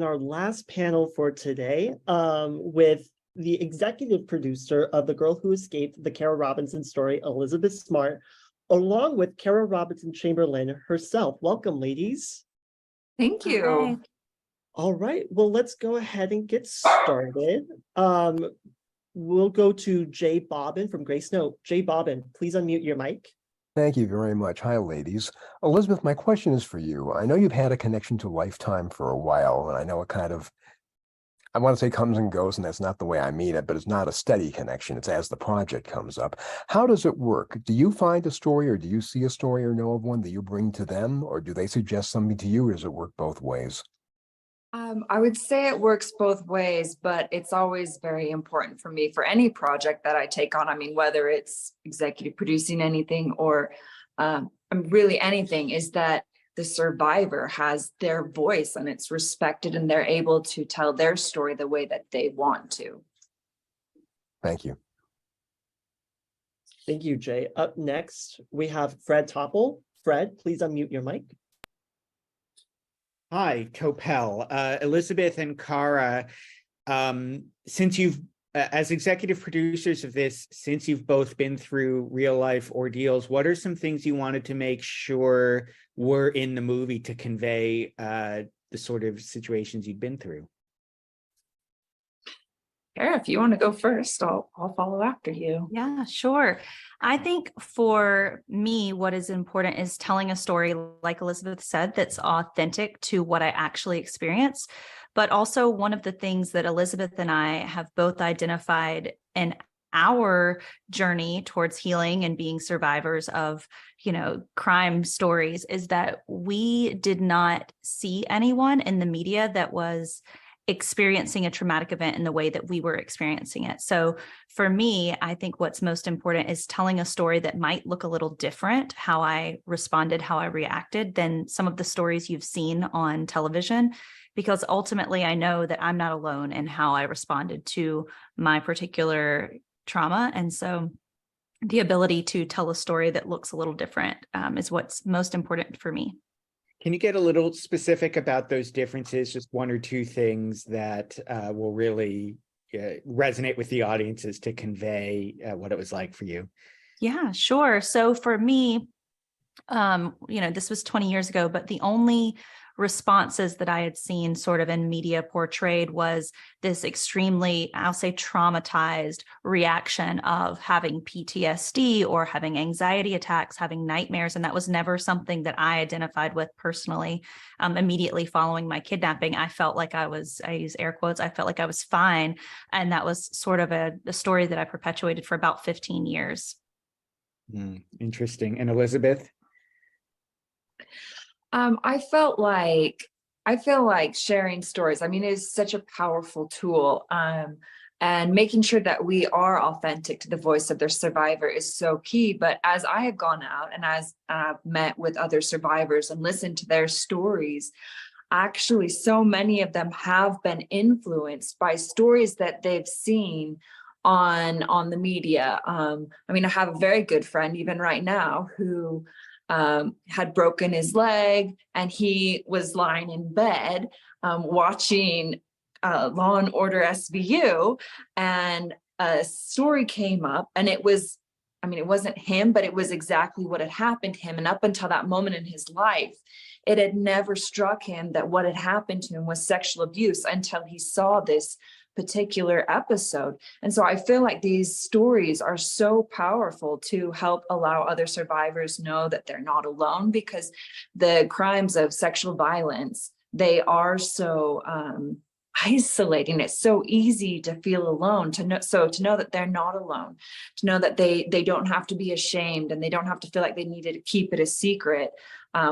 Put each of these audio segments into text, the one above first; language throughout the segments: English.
our last panel for today with the executive producer of The Girl Who Escaped, the Cara Robinson story, Elizabeth Smart, along with Cara Robinson Chamberlain herself. Welcome, ladies. Thank you. Hi. All right, well, let's go ahead and get started. We'll go to Jay Bobbin from Grace Note. Jay Bobbin, please unmute your mic. Thank you very much. Hi, ladies. Elizabeth, my question is for you. I know you've had a connection to Lifetime for a while, and I know it kind of, I want to say comes and goes, and that's not the way I mean it, but it's not a steady connection. It's as the project comes up. How does it work? Do you find a story, or do you see a story or know of one that you bring to them, or do they suggest something to you, or does it work both ways? I would say it works both ways, but it's always very important for me for any project that I take on. I mean, whether it's executive producing anything or really anything, is that the survivor has their voice and it's respected and they're able to tell their story the way that they want to. Thank you. Thank you, Jay. Up next, we have Fred Topple. Fred, please unmute your mic. Hi, Topel. Elizabeth and Cara, since you've, as executive producers of this, since you've both been through real life ordeals, what are some things you wanted to make sure were in the movie to convey the sort of situations you've been through? Cara, if you want to go first, I'll follow after you. Yeah, sure. I think for me, what is important is telling a story, like Elizabeth said, that's authentic to what I actually experienced. But also one of the things that Elizabeth and I have both identified in our journey towards healing and being survivors of, crime stories is that we did not see anyone in the media that was experiencing a traumatic event in the way that we were experiencing it. So for me, I think what's most important is telling a story that might look a little different, how I responded, how I reacted than some of the stories you've seen on television, because ultimately I know that I'm not alone in how I responded to my particular trauma. And so the ability to tell a story that looks a little different is what's most important for me. Can you get a little specific about those differences? Just one or two things that will really resonate with the audiences to convey what it was like for you. Yeah, sure. So for me, this was 20 years ago, but the only responses that I had seen sort of in media portrayed was this extremely, I'll say, traumatized reaction of having PTSD or having anxiety attacks, having nightmares. And that was never something that I identified with personally. Immediately following my kidnapping, I felt like I use air quotes, I felt like I was fine. And that was sort of a story that I perpetuated for about 15 years. Interesting. And Elizabeth? I feel like sharing stories, is such a powerful tool. And making sure that we are authentic to the voice of their survivor is so key. But as I have gone out and as I've met with other survivors and listened to their stories, actually so many of them have been influenced by stories that they've seen on the media. I have a very good friend even right now who had broken his leg, and he was lying in bed watching Law and Order SVU, and a story came up, and it wasn't him, but it was exactly what had happened to him. And up until that moment in his life, it had never struck him that what had happened to him was sexual abuse until he saw this particular episode. And so I feel like these stories are so powerful to help allow other survivors know that they're not alone, because the crimes of sexual violence, they are so isolating. It's so easy to feel alone, to know that they're not alone, to know that they don't have to be ashamed and they don't have to feel like they needed to keep it a secret,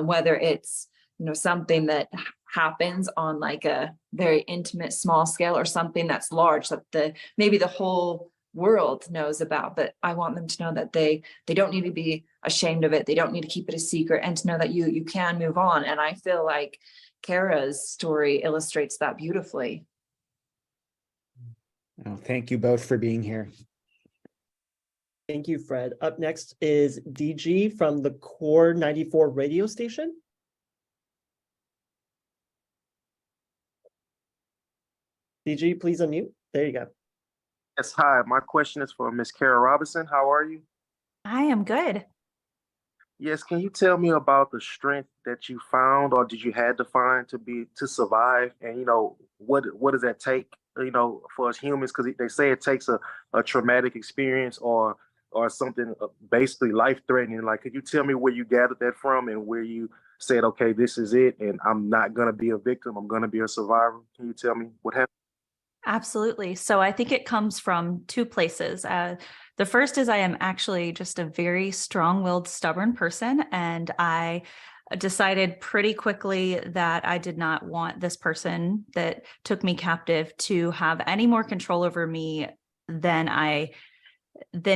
whether it's something that happens on like a very intimate small scale or something that's large that maybe the whole world knows about. But I want them to know that they don't need to be ashamed of it, they don't need to keep it a secret, and to know that you can move on. And I feel like Cara's story illustrates that beautifully. Oh, thank you both for being here. Thank you, Fred. Up next is DG from the Core 94 radio station. DG, please unmute. There you go. Yes, hi. My question is for Miss Cara Robinson. How are you? I am good. Yes, can you tell me about the strength that you found or did you had to find to survive? And what does that take, for us humans? Because they say it takes a traumatic experience or something basically life-threatening. Like, could you tell me where you gathered that from and where you said, okay, this is it, and I'm not gonna be a victim, I'm gonna be a survivor? Can you tell me what happened? Absolutely. So I think it comes from two places. The first is I am actually just a very strong-willed, stubborn person, and I decided pretty quickly that I did not want this person that took me captive to have any more control over me than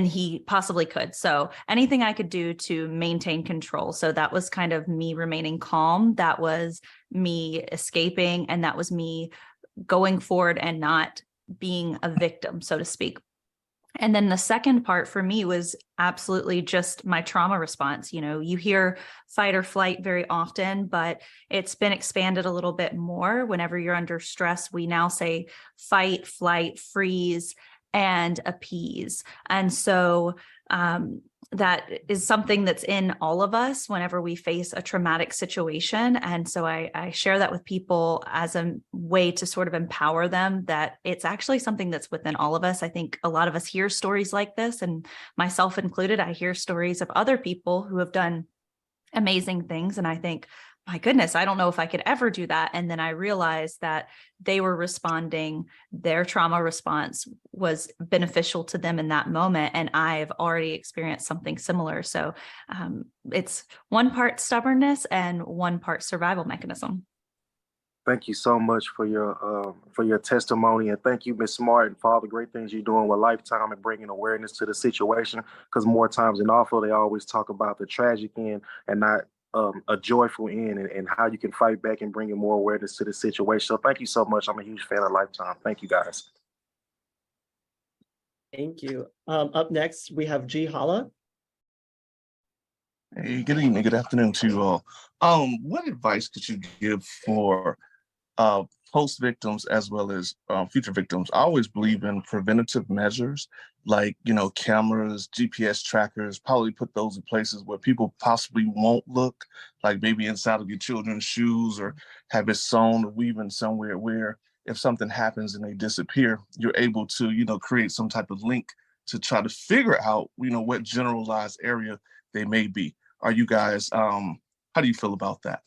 he possibly could. So anything I could do to maintain control. So that was kind of me remaining calm. That was me escaping, and that was me going forward and not being a victim, so to speak. And then the second part for me was absolutely just my trauma response. You hear fight or flight very often, but it's been expanded a little bit more. Whenever you're under stress, we now say fight, flight, freeze, and appease. And so that is something that's in all of us whenever we face a traumatic situation. And so I share that with people as a way to sort of empower them that it's actually something that's within all of us. I think a lot of us hear stories like this, and myself included. I hear stories of other people who have done amazing things, and I think, my goodness, I don't know if I could ever do that. And then I realized that they were responding, their trauma response was beneficial to them in that moment. And I've already experienced something similar. So it's one part stubbornness and one part survival mechanism. Thank you so much for your testimony, and thank you, Ms. Martin, for all the great things you're doing with Lifetime and bringing awareness to the situation. Because more times than awful, they always talk about the tragic end and not a joyful end, and how you can fight back and bring more awareness to the situation. So thank you so much. I'm a huge fan of Lifetime. Thank you, guys. Thank you. Up next, we have G. Hala. Hey, good evening, good afternoon to you all. What advice could you give for post victims as well as future victims? I always believe in preventative measures like, cameras, GPS trackers, probably put those in places where people possibly won't look, like maybe inside of your children's shoes, or have it sewn or woven somewhere where if something happens and they disappear, you're able to, create some type of link to try to figure out, what generalized area they may be. Are you guys, how do you feel about that?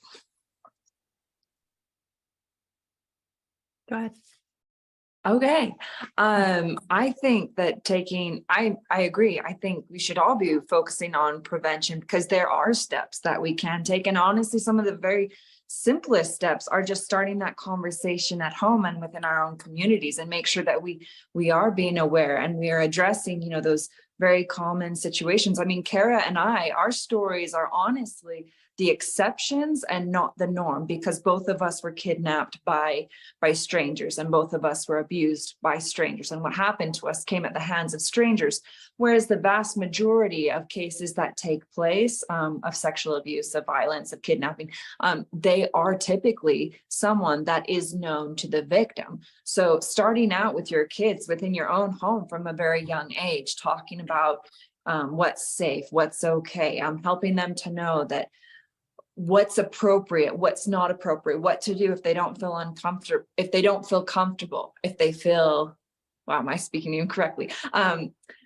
Go ahead. Okay. I think that I agree. I think we should all be focusing on prevention because there are steps that we can take. And honestly, some of the very simplest steps are just starting that conversation at home and within our own communities, and make sure that we are being aware and we are addressing, those very common situations. I mean, Cara and our stories are honestly the exceptions and not the norm, because both of us were kidnapped by strangers, and both of us were abused by strangers. And what happened to us came at the hands of strangers. Whereas the vast majority of cases that take place of sexual abuse, of violence, of kidnapping, they are typically someone that is known to the victim. So starting out with your kids within your own home from a very young age, talking about what's safe, what's okay, helping them to know that what's appropriate, what's not appropriate, what to do if they don't feel uncomfortable, if they don't feel comfortable, if they feel, wow, am I speaking to you correctly?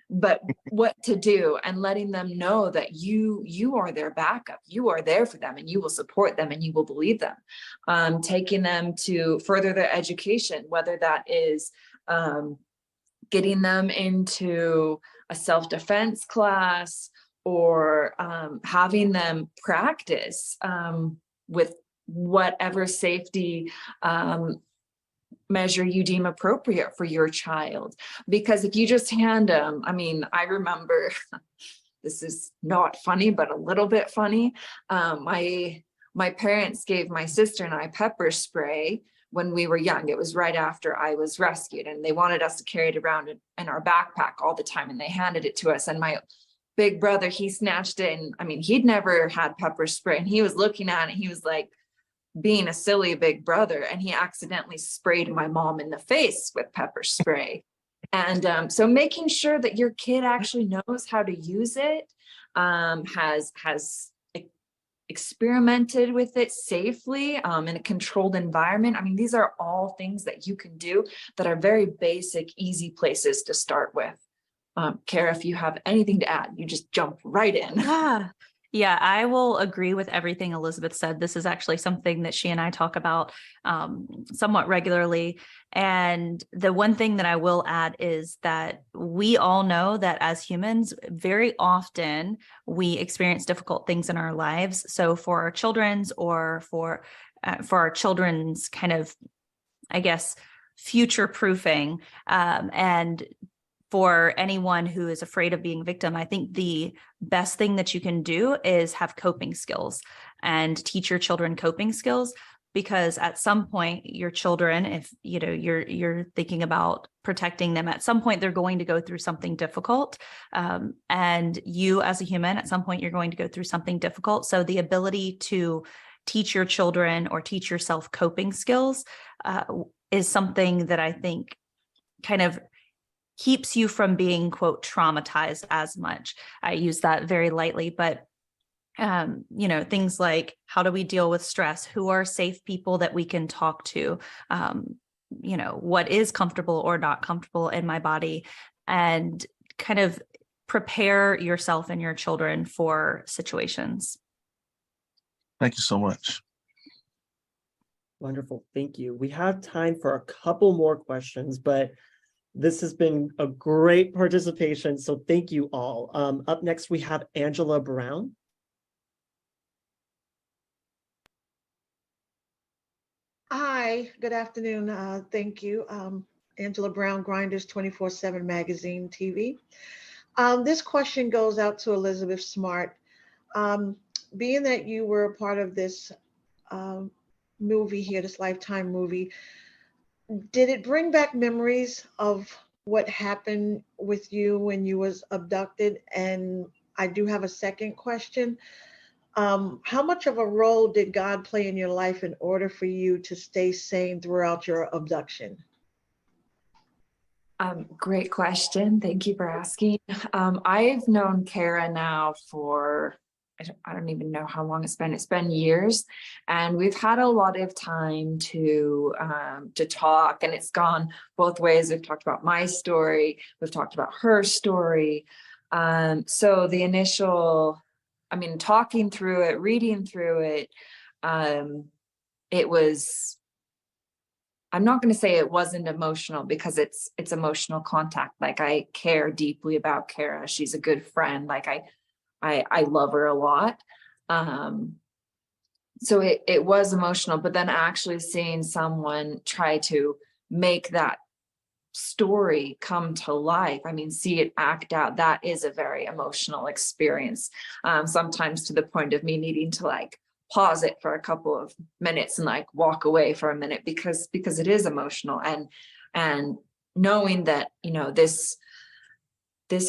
But what to do, and letting them know that you are their backup, you are there for them, and you will support them and you will believe them. Taking them to further their education, whether that is getting them into a self-defense class, or having them practice with whatever safety measure you deem appropriate for your child. Because if you just hand them, I remember, this is not funny, but a little bit funny. My parents gave my sister and I pepper spray when we were young. It was right after I was rescued, and they wanted us to carry it around in our backpack all the time, and they handed it to us. And my big brother, he snatched it, and he'd never had pepper spray, and he was looking at it, he was like, being a silly big brother, and he accidentally sprayed my mom in the face with pepper spray. And so making sure that your kid actually knows how to use it, has experimented with it safely in a controlled environment. I mean, these are all things that you can do that are very basic, easy places to start with. Cara, if you have anything to add, you just jump right in. Yeah, I will agree with everything Elizabeth said. This is actually something that she and I talk about somewhat regularly. And the one thing that I will add is that we all know that as humans, very often we experience difficult things in our lives. So for our children's or for our children's kind of, I guess, future proofing, and for anyone who is afraid of being a victim, I think the best thing that you can do is have coping skills and teach your children coping skills, because at some point your children, if you know you're thinking about protecting them, at some point they're going to go through something difficult, and you as a human, at some point you're going to go through something difficult. So the ability to teach your children or teach yourself coping skills is something that I think kind of keeps you from being, quote, traumatized as much. I use that very lightly, but things like, how do we deal with stress? Who are safe people that we can talk to? What is comfortable or not comfortable in my body? And kind of prepare yourself and your children for situations. Thank you so much. Wonderful. Thank you. We have time for a couple more questions, but this has been a great participation, so thank you all. Up next, we have Angela Brown. Hi, good afternoon. Thank you. Angela Brown, Grinders 24/7 Magazine TV. This question goes out to Elizabeth Smart. Being that you were a part of this movie here, this Lifetime movie, did it bring back memories of what happened with you when you was abducted? And I do have a second question. How much of a role did God play in your life in order for you to stay sane throughout your abduction? Great question. Thank you for asking. I've known Cara now for, I don't even know how long it's been. It's been years, and we've had a lot of time to talk, and it's gone both ways. We've talked about my story. We've talked about her story. So the initial, talking through it, reading through it, it was, I'm not going to say it wasn't emotional, because it's emotional contact. Like, I care deeply about Cara. She's a good friend. Like, I love her a lot. So it was emotional, but then actually seeing someone try to make that story come to life, see it act out, that is a very emotional experience. Sometimes to the point of me needing to pause it for a couple of minutes and walk away for a minute, because it is emotional, and knowing that, this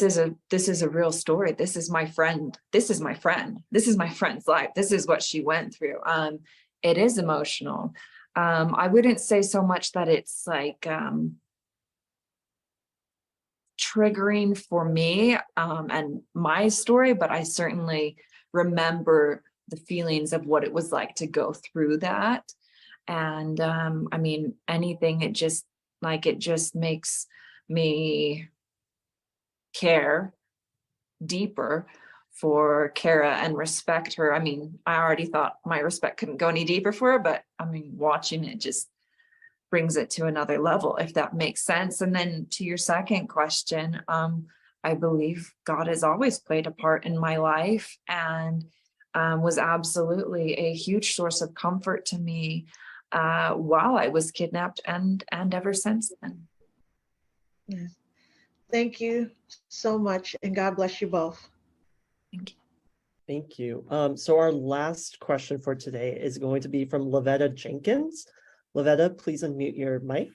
is a real story. This is my friend. This is my friend's life. This is what she went through. It is emotional. I wouldn't say so much that it's triggering for me and my story, but I certainly remember the feelings of what it was like to go through that. And anything, it just makes me care deeper for Cara and respect her. I already thought my respect couldn't go any deeper for her, but watching it just brings it to another level, if that makes sense. And then to your second question, I believe God has always played a part in my life, and was absolutely a huge source of comfort to me while I was kidnapped and ever since then. Yes. Thank you so much, and God bless you both. Thank you. Thank you. So our last question for today is going to be from Lavetta Jenkins. Lavetta, please unmute your mic.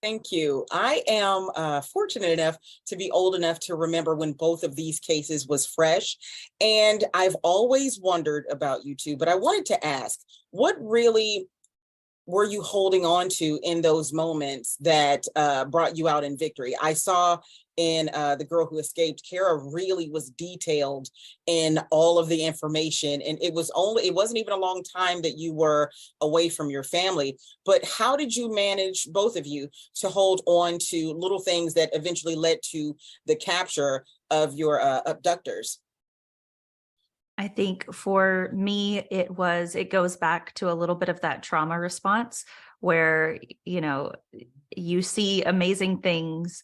Thank you. I am fortunate enough to be old enough to remember when both of these cases was fresh. And I've always wondered about you two, but I wanted to ask, what really were you holding on to in those moments that brought you out in victory? I saw in The Girl Who Escaped, Cara really was detailed in all of the information, and it wasn't even a long time that you were away from your family. But how did you manage, both of you, to hold on to little things that eventually led to the capture of your abductors? I think for me, it goes back to a little bit of that trauma response where, you see amazing things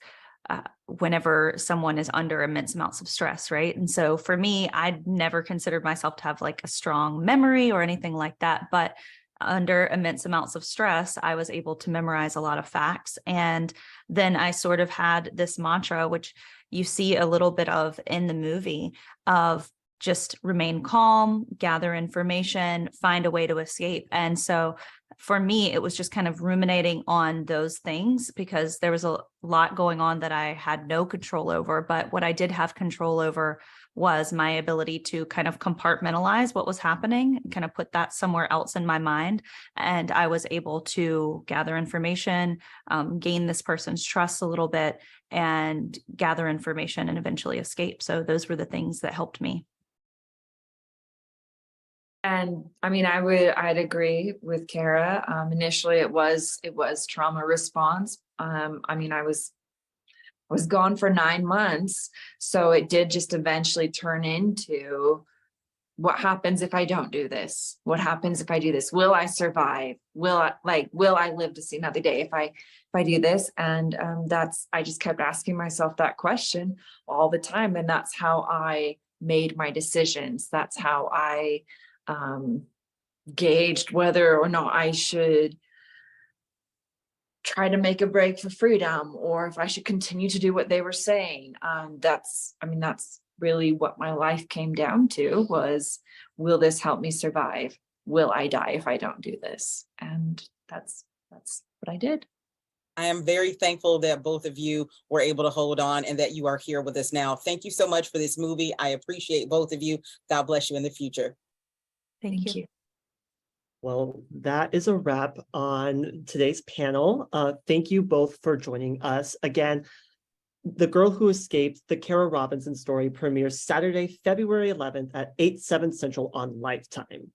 whenever someone is under immense amounts of stress, right? And so for me, I'd never considered myself to have like a strong memory or anything like that, but under immense amounts of stress, I was able to memorize a lot of facts. And then I sort of had this mantra, which you see a little bit of in the movie, of just remain calm, gather information, find a way to escape. And so for me, it was just kind of ruminating on those things because there was a lot going on that I had no control over. But what I did have control over was my ability to kind of compartmentalize what was happening, kind of put that somewhere else in my mind. And I was able to gather information, gain this person's trust a little bit, and gather information and eventually escape. So those were the things that helped me. And I mean, I'd agree with Cara. Initially it was trauma response. I mean, I was gone for 9 months. So it did just eventually turn into, what happens if I don't do this? What happens if I do this? Will I survive? Will I live to see another day if I do this? And I just kept asking myself that question all the time. And that's how I made my decisions. That's how I gauged whether or not I should try to make a break for freedom, or if I should continue to do what they were saying. That's really what my life came down to, was, will this help me survive? Will I die if I don't do this? And that's what I did. I am very thankful that both of you were able to hold on and that you are here with us now. Thank you so much for this movie. I appreciate both of you. God bless you in the future. Thank you. Well, that is a wrap on today's panel. Thank you both for joining us. Again, The Girl Who Escaped, the Cara Robinson story, premieres Saturday, February 11th at 8/7 Central on Lifetime.